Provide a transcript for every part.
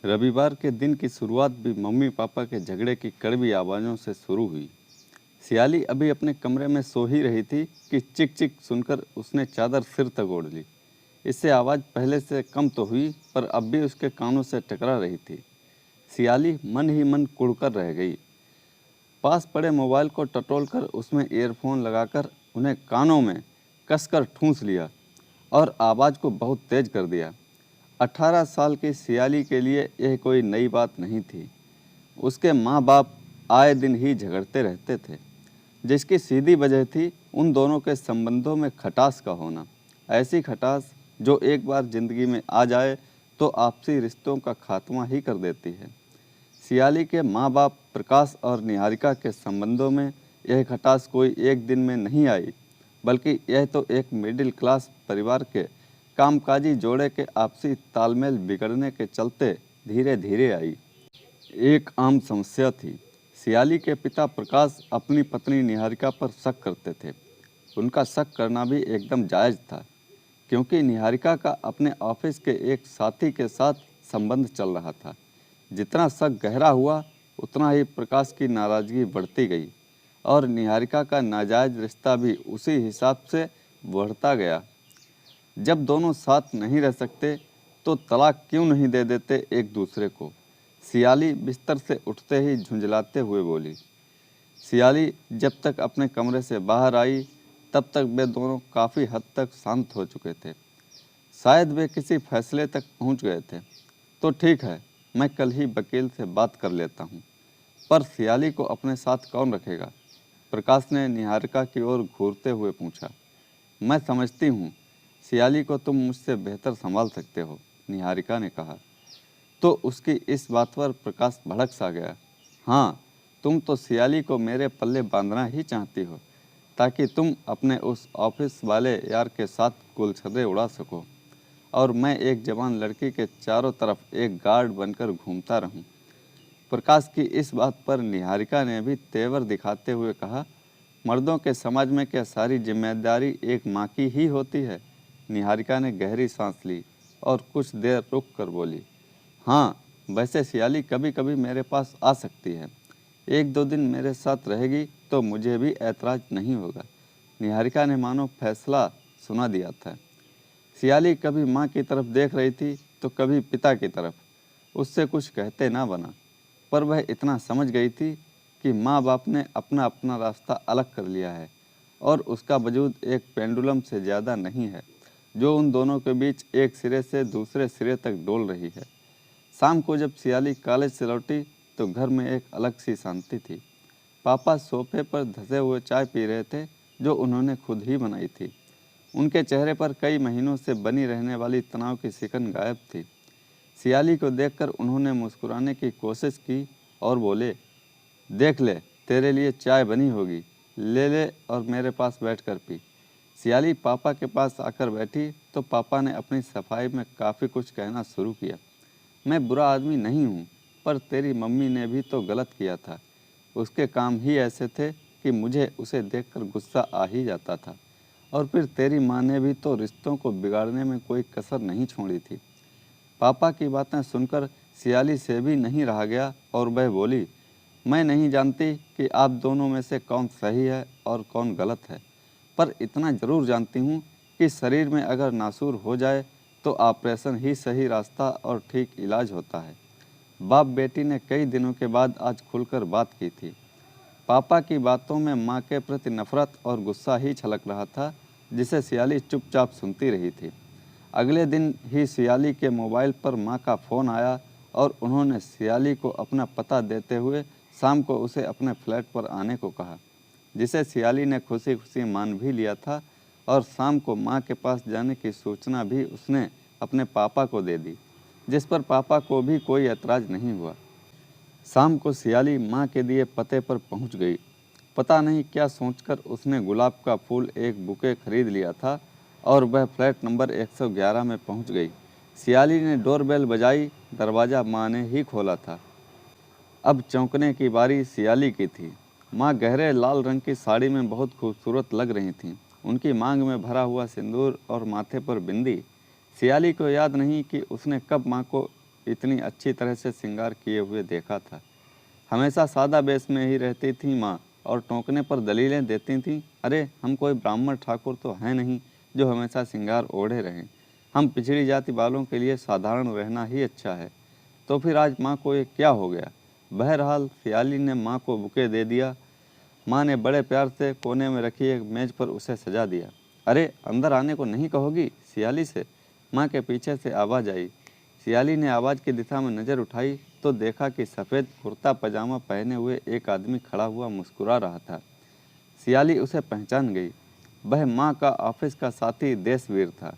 रविवार के दिन की शुरुआत भी मम्मी पापा के झगड़े की कड़वी आवाज़ों से शुरू हुई। सियाली अभी अपने कमरे में सो ही रही थी कि चिक चिक सुनकर उसने चादर सिर तक ओढ़ ली। इससे आवाज़ पहले से कम तो हुई, पर अब भी उसके कानों से टकरा रही थी। सियाली मन ही मन कुढ़कर रह गई। पास पड़े मोबाइल को टटोलकर उसमें ईयरफोन लगाकर उन्हें कानों में कसकर ठूंस लिया और आवाज़ को बहुत तेज कर दिया। 18 साल की सियाली के लिए यह कोई नई बात नहीं थी। उसके माँ बाप आए दिन ही झगड़ते रहते थे, जिसकी सीधी वजह थी उन दोनों के संबंधों में खटास का होना। ऐसी खटास जो एक बार ज़िंदगी में आ जाए तो आपसी रिश्तों का खात्मा ही कर देती है। सियाली के माँ बाप प्रकाश और निहारिका के संबंधों में यह खटास कोई एक दिन में नहीं आई, बल्कि यह तो एक मिडिल क्लास परिवार के कामकाजी जोड़े के आपसी तालमेल बिगड़ने के चलते धीरे धीरे आई। एक आम समस्या थी। सियाली के पिता प्रकाश अपनी पत्नी निहारिका पर शक करते थे। उनका शक करना भी एकदम जायज़ था, क्योंकि निहारिका का अपने ऑफिस के एक साथी के साथ संबंध चल रहा था। जितना शक गहरा हुआ, उतना ही प्रकाश की नाराज़गी बढ़ती गई और निहारिका का नाजायज़ रिश्ता भी उसी हिसाब से बढ़ता गया। जब दोनों साथ नहीं रह सकते तो तलाक क्यों नहीं दे देते एक दूसरे को? सियाली बिस्तर से उठते ही झुंझलाते हुए बोली। सियाली जब तक अपने कमरे से बाहर आई, तब तक वे दोनों काफ़ी हद तक शांत हो चुके थे। शायद वे किसी फैसले तक पहुंच गए थे। तो ठीक है, मैं कल ही वकील से बात कर लेता हूं। पर सियाली को अपने साथ कौन रखेगा? प्रकाश ने निहारिका की ओर घूरते हुए पूछा। मैं समझती हूँ, सियाली को तुम मुझसे बेहतर संभाल सकते हो, निहारिका ने कहा। तो उसकी इस बात पर प्रकाश भड़क सा गया। हाँ, तुम तो सियाली को मेरे पल्ले बांधना ही चाहती हो, ताकि तुम अपने उस ऑफिस वाले यार के साथ गुलछर्रे उड़ा सको और मैं एक जवान लड़की के चारों तरफ एक गार्ड बनकर घूमता रहूं। प्रकाश की इस बात पर निहारिका ने भी तेवर दिखाते हुए कहा, मर्दों के समाज में क्या सारी जिम्मेदारी एक माँ की ही होती है? निहारिका ने गहरी सांस ली और कुछ देर रुक कर बोली, हाँ, वैसे सियाली कभी कभी मेरे पास आ सकती है। एक दो दिन मेरे साथ रहेगी तो मुझे भी ऐतराज़ नहीं होगा। निहारिका ने मानो फैसला सुना दिया था। सियाली कभी माँ की तरफ देख रही थी तो कभी पिता की तरफ। उससे कुछ कहते ना बना, पर वह इतना समझ गई थी कि माँ बाप ने अपना अपना रास्ता अलग कर लिया है और उसका वजूद एक पेंडुलम से ज़्यादा नहीं है, जो उन दोनों के बीच एक सिरे से दूसरे सिरे तक डोल रही है। शाम को जब सियाली कॉलेज से लौटी तो घर में एक अलग सी शांति थी। पापा सोफे पर धंसे हुए चाय पी रहे थे, जो उन्होंने खुद ही बनाई थी। उनके चेहरे पर कई महीनों से बनी रहने वाली तनाव की सिकन गायब थी। सियाली को देखकर उन्होंने मुस्कुराने की कोशिश की और बोले, देख ले, तेरे लिए चाय बनी होगी, ले ले और मेरे पास बैठकर पी। सियाली पापा के पास आकर बैठी तो पापा ने अपनी सफाई में काफ़ी कुछ कहना शुरू किया। मैं बुरा आदमी नहीं हूँ, पर तेरी मम्मी ने भी तो गलत किया था। उसके काम ही ऐसे थे कि मुझे उसे देखकर गुस्सा आ ही जाता था। और फिर तेरी माँ ने भी तो रिश्तों को बिगाड़ने में कोई कसर नहीं छोड़ी थी। पापा की बातें सुनकर सियाली से भी नहीं रहा गया और वह बोली, मैं नहीं जानती कि आप दोनों में से कौन सही है और कौन गलत है, पर इतना ज़रूर जानती हूँ कि शरीर में अगर नासूर हो जाए तो ऑपरेशन ही सही रास्ता और ठीक इलाज होता है। बाप बेटी ने कई दिनों के बाद आज खुलकर बात की थी। पापा की बातों में माँ के प्रति नफरत और गुस्सा ही छलक रहा था, जिसे सियाली चुपचाप सुनती रही थी। अगले दिन ही सियाली के मोबाइल पर माँ का फ़ोन आया और उन्होंने सियाली को अपना पता देते हुए शाम को उसे अपने फ्लैट पर आने को कहा, जिसे सियाली ने खुशी खुशी मान भी लिया था और शाम को माँ के पास जाने की सूचना भी उसने अपने पापा को दे दी, जिस पर पापा को भी कोई ऐतराज़ नहीं हुआ। शाम को सियाली माँ के दिए पते पर पहुँच गई। पता नहीं क्या सोचकर उसने गुलाब का फूल एक बुके खरीद लिया था और वह फ्लैट नंबर 111 में पहुँच गई। सियाली ने डोरबेल बजाई, दरवाज़ा माँ ने ही खोला था। अब चौंकने की बारी सियाली की थी। माँ गहरे लाल रंग की साड़ी में बहुत खूबसूरत लग रही थीं। उनकी मांग में भरा हुआ सिंदूर और माथे पर बिंदी। सियाली को याद नहीं कि उसने कब माँ को इतनी अच्छी तरह से श्रृंगार किए हुए देखा था। हमेशा सादा बेस में ही रहती थी माँ और टोकने पर दलीलें देती थीं, अरे हम कोई ब्राह्मण ठाकुर तो हैं नहीं जो हमेशा श्रृंगार ओढ़े रहें। हम पिछड़ी जाति वालों के लिए साधारण रहना ही अच्छा है। तो फिर आज माँ को ये क्या हो गया? बहरहाल सियाली ने माँ को बुके दे दिया। माँ ने बड़े प्यार से कोने में रखी एक मेज पर उसे सजा दिया। अरे अंदर आने को नहीं कहोगी सियाली से? माँ के पीछे से आवाज़ आई। सियाली ने आवाज़ की दिशा में नज़र उठाई तो देखा कि सफ़ेद कुर्ता पजामा पहने हुए एक आदमी खड़ा हुआ मुस्कुरा रहा था। सियाली उसे पहचान गई। वह माँ का ऑफिस का साथी देशवीर था।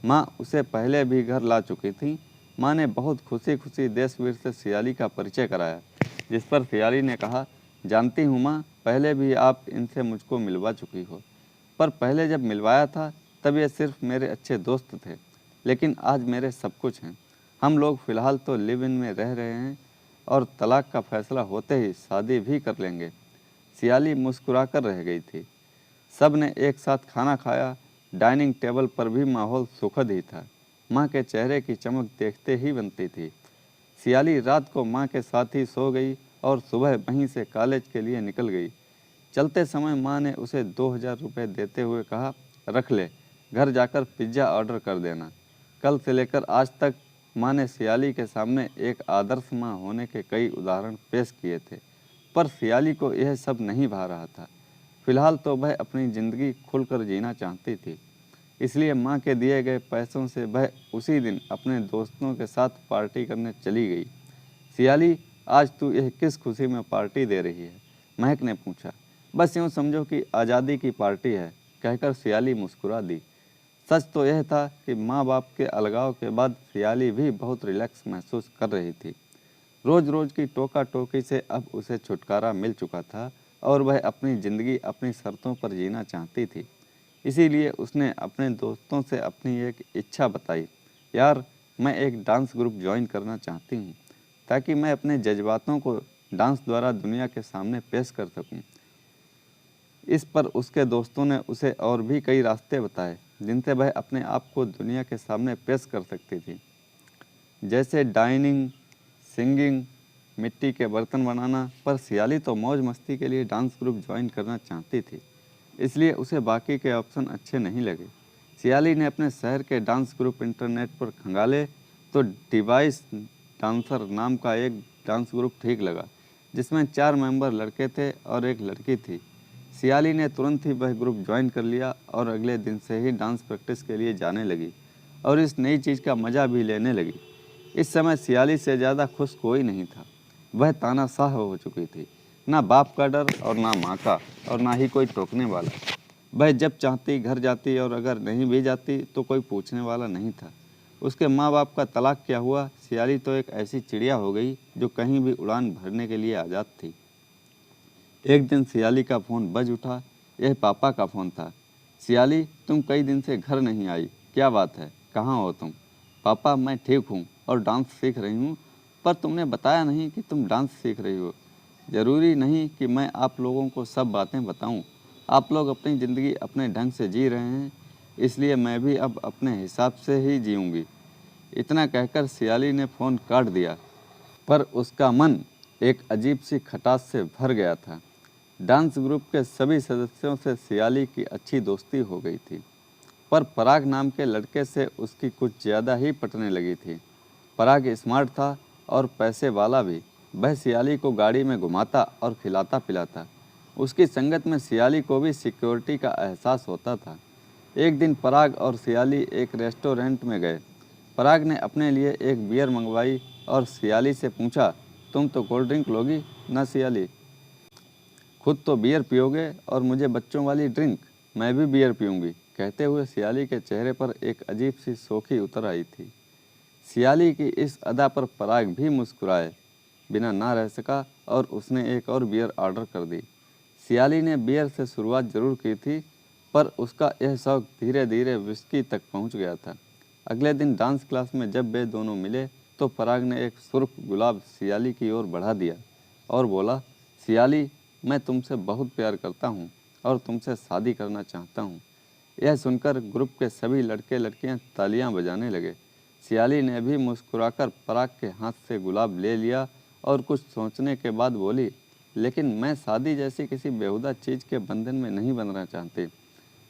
माँ उसे पहले भी घर ला चुकी थी। माँ ने बहुत खुशी खुशी देशवीर से सियाली का परिचय कराया, जिस पर सियाली ने कहा, जानती हूँ माँ, पहले भी आप इनसे मुझको मिलवा चुकी हो, पर पहले जब मिलवाया था तब ये सिर्फ मेरे अच्छे दोस्त थे, लेकिन आज मेरे सब कुछ हैं। हम लोग फ़िलहाल तो लिव इन में रह रहे हैं और तलाक का फैसला होते ही शादी भी कर लेंगे। सियाली मुस्कुराकर रह गई थी। सब ने एक साथ खाना खाया। डाइनिंग टेबल पर भी माहौल सुखद ही था। माँ के चेहरे की चमक देखते ही बनती थी। सियाली रात को माँ के साथ ही सो गई और सुबह वहीं से कॉलेज के लिए निकल गई। चलते समय माँ ने उसे 2000 रुपये देते हुए कहा, रख ले, घर जाकर पिज्ज़ा ऑर्डर कर देना। कल से लेकर आज तक माँ ने सियाली के सामने एक आदर्श माँ होने के कई उदाहरण पेश किए थे, पर सियाली को यह सब नहीं भा रहा था। फिलहाल तो वह अपनी ज़िंदगी खुलकर जीना चाहती थी। इसलिए माँ के दिए गए पैसों से वह उसी दिन अपने दोस्तों के साथ पार्टी करने चली गई। सियाली, आज तू यह किस खुशी में पार्टी दे रही है? महक ने पूछा। बस यूँ समझो कि आज़ादी की पार्टी है, कहकर सियाली मुस्कुरा दी। सच तो यह था कि माँ बाप के अलगाव के बाद सियाली भी बहुत रिलैक्स महसूस कर रही थी। रोज़ रोज़ की टोका टोकी से अब उसे छुटकारा मिल चुका था और वह अपनी ज़िंदगी अपनी शर्तों पर जीना चाहती थी। इसीलिए उसने अपने दोस्तों से अपनी एक इच्छा बताई, यार मैं एक डांस ग्रुप ज्वाइन करना चाहती हूँ, ताकि मैं अपने जज्बातों को डांस द्वारा दुनिया के सामने पेश कर सकूँ। इस पर उसके दोस्तों ने उसे और भी कई रास्ते बताए जिनसे वह अपने आप को दुनिया के सामने पेश कर सकती थी, जैसे डाइनिंग, सिंगिंग, मिट्टी के बर्तन बनाना। पर सियाली तो मौज मस्ती के लिए डांस ग्रुप ज्वाइन करना चाहती थी, इसलिए उसे बाकी के ऑप्शन अच्छे नहीं लगे। सियाली ने अपने शहर के डांस ग्रुप इंटरनेट पर खंगाले तो डिवाइस डांसर नाम का एक डांस ग्रुप ठीक लगा, जिसमें 4 मेंबर लड़के थे और एक लड़की थी। सियाली ने तुरंत ही वह ग्रुप ज्वाइन कर लिया और अगले दिन से ही डांस प्रैक्टिस के लिए जाने लगी और इस नई चीज़ का मज़ा भी लेने लगी। इस समय सियाली से ज़्यादा खुश कोई नहीं था। वह तानाशाह हो चुकी थी, ना बाप का डर और ना माँ का और ना ही कोई टोकने वाला। वह जब चाहती घर जाती और अगर नहीं भी जाती तो कोई पूछने वाला नहीं था। उसके माँ बाप का तलाक क्या हुआ, सियाली तो एक ऐसी चिड़िया हो गई जो कहीं भी उड़ान भरने के लिए आज़ाद थी। एक दिन सियाली का फ़ोन बज उठा। यह पापा का फ़ोन था। सियाली, तुम कई दिन से घर नहीं आई, क्या बात है, कहाँ हो तुम? पापा, मैं ठीक हूँ और डांस सीख रही हूँ, पर तुमने बताया नहीं कि तुम डांस सीख रही हो। ज़रूरी नहीं कि मैं आप लोगों को सब बातें बताऊँ। आप लोग अपनी ज़िंदगी अपने ढंग से जी रहे हैं, इसलिए मैं भी अब अपने हिसाब से ही जीऊँगी। इतना कहकर सियाली ने फ़ोन काट दिया, पर उसका मन एक अजीब सी खटास से भर गया था। डांस ग्रुप के सभी सदस्यों से सियाली की अच्छी दोस्ती हो गई थी, पर पराग नाम के लड़के से उसकी कुछ ज़्यादा ही पटने लगी थी। पराग स्मार्ट था और पैसे वाला भी। वह सियाली को गाड़ी में घुमाता और खिलाता पिलाता। उसकी संगत में सियाली को भी सिक्योरिटी का एहसास होता था। एक दिन पराग और सियाली एक रेस्टोरेंट में गए। पराग ने अपने लिए एक बियर मंगवाई और सियाली से पूछा, तुम तो कोल्ड ड्रिंक लोगी ना सियाली? खुद तो बियर पियोगे और मुझे बच्चों वाली ड्रिंक? मैं भी बियर पीऊँगी, कहते हुए सियाली के चेहरे पर एक अजीब सी शोखी उतर आई थी। सियाली की इस अदा पर पराग भी मुस्कुराए बिना ना रह सका और उसने एक और बियर ऑर्डर कर दी। सियाली ने बियर से शुरुआत जरूर की थी, पर उसका यह शौक धीरे धीरे विस्की तक पहुंच गया था। अगले दिन डांस क्लास में जब वे दोनों मिले तो पराग ने एक सुर्ख गुलाब सियाली की ओर बढ़ा दिया और बोला, सियाली, मैं तुमसे बहुत प्यार करता हूँ और तुमसे शादी करना चाहता हूँ। यह सुनकर ग्रुप के सभी लड़के लड़कियाँ तालियाँ बजाने लगे। सियाली ने भी मुस्कुराकर पराग के हाथ से गुलाब ले लिया और कुछ सोचने के बाद बोली, लेकिन मैं शादी जैसी किसी बेहुदा चीज़ के बंधन में नहीं बंधना चाहती।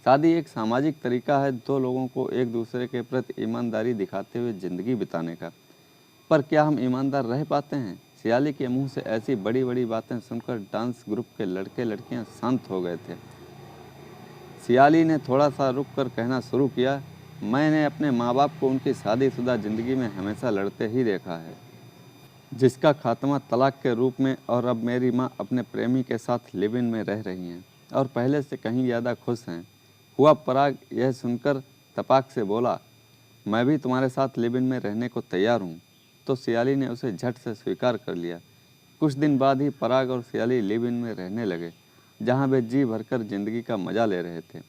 शादी एक सामाजिक तरीका है दो लोगों को एक दूसरे के प्रति ईमानदारी दिखाते हुए ज़िंदगी बिताने का। पर क्या हम ईमानदार रह पाते हैं? सियाली के मुंह से ऐसी बड़ी बड़ी बातें सुनकर डांस ग्रुप के लड़के लड़कियां शांत हो गए थे। सियाली ने थोड़ा सा रुक कर कहना शुरू किया, मैंने अपने माँ बाप को उनकी शादीशुदा ज़िंदगी में हमेशा लड़ते ही देखा है, जिसका खात्मा तलाक के रूप में, और अब मेरी माँ अपने प्रेमी के साथ लिव इन में रह रही हैं और पहले से कहीं ज़्यादा खुश हैं। हुआ पराग यह सुनकर तपाक से बोला, मैं भी तुम्हारे साथ लिव इन में रहने को तैयार हूँ। तो सियाली ने उसे झट से स्वीकार कर लिया। कुछ दिन बाद ही पराग और सियाली लिव इन में रहने लगे, जहाँ वे जी भरकर जिंदगी का मजा ले रहे थे।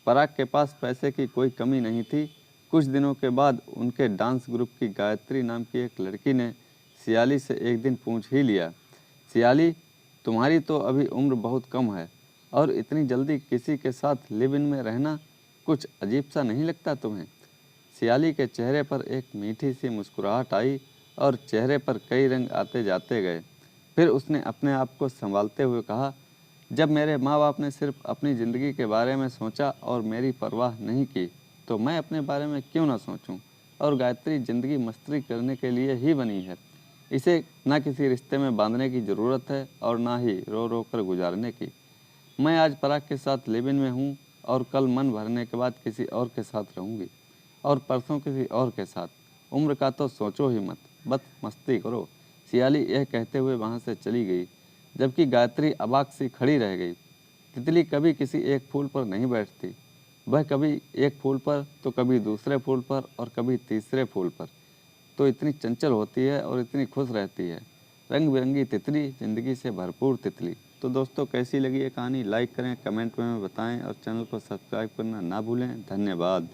पराग के पास पैसे की कोई कमी नहीं थी। कुछ दिनों के बाद उनके डांस ग्रुप की गायत्री नाम की एक लड़की ने सियाली से एक दिन पूछ ही लिया, सियाली, तुम्हारी तो अभी उम्र बहुत कम है और इतनी जल्दी किसी के साथ लिव इन में रहना कुछ अजीब सा नहीं लगता तुम्हें? सियाली के चेहरे पर एक मीठी सी मुस्कुराहट आई और चेहरे पर कई रंग आते जाते गए। फिर उसने अपने आप को संभालते हुए कहा, जब मेरे माँ बाप ने सिर्फ अपनी ज़िंदगी के बारे में सोचा और मेरी परवाह नहीं की, तो मैं अपने बारे में क्यों ना सोचूं? और गायत्री ज़िंदगी मस्ती करने के लिए ही बनी है। इसे ना किसी रिश्ते में बांधने की ज़रूरत है और ना ही रो रो कर गुजारने की। मैं आज पराग के साथ लिव इन में हूँ और कल मन भरने के बाद किसी और के साथ रहूँगी और परसों किसी और के साथ। उम्र का तो सोचो ही मत, बस मस्ती करो। सियाली यह कहते हुए वहाँ से चली गई, जबकि गायत्री अबाक सी खड़ी रह गई। तितली कभी किसी एक फूल पर नहीं बैठती, वह कभी एक फूल पर तो कभी दूसरे फूल पर और कभी तीसरे फूल पर। तो इतनी चंचल होती है और इतनी खुश रहती है। रंग बिरंगी तितली, ज़िंदगी से भरपूर तितली। तो दोस्तों, कैसी लगी ये कहानी? लाइक करें, कमेंट में बताएं और चैनल को सब्सक्राइब करना ना भूलें। धन्यवाद।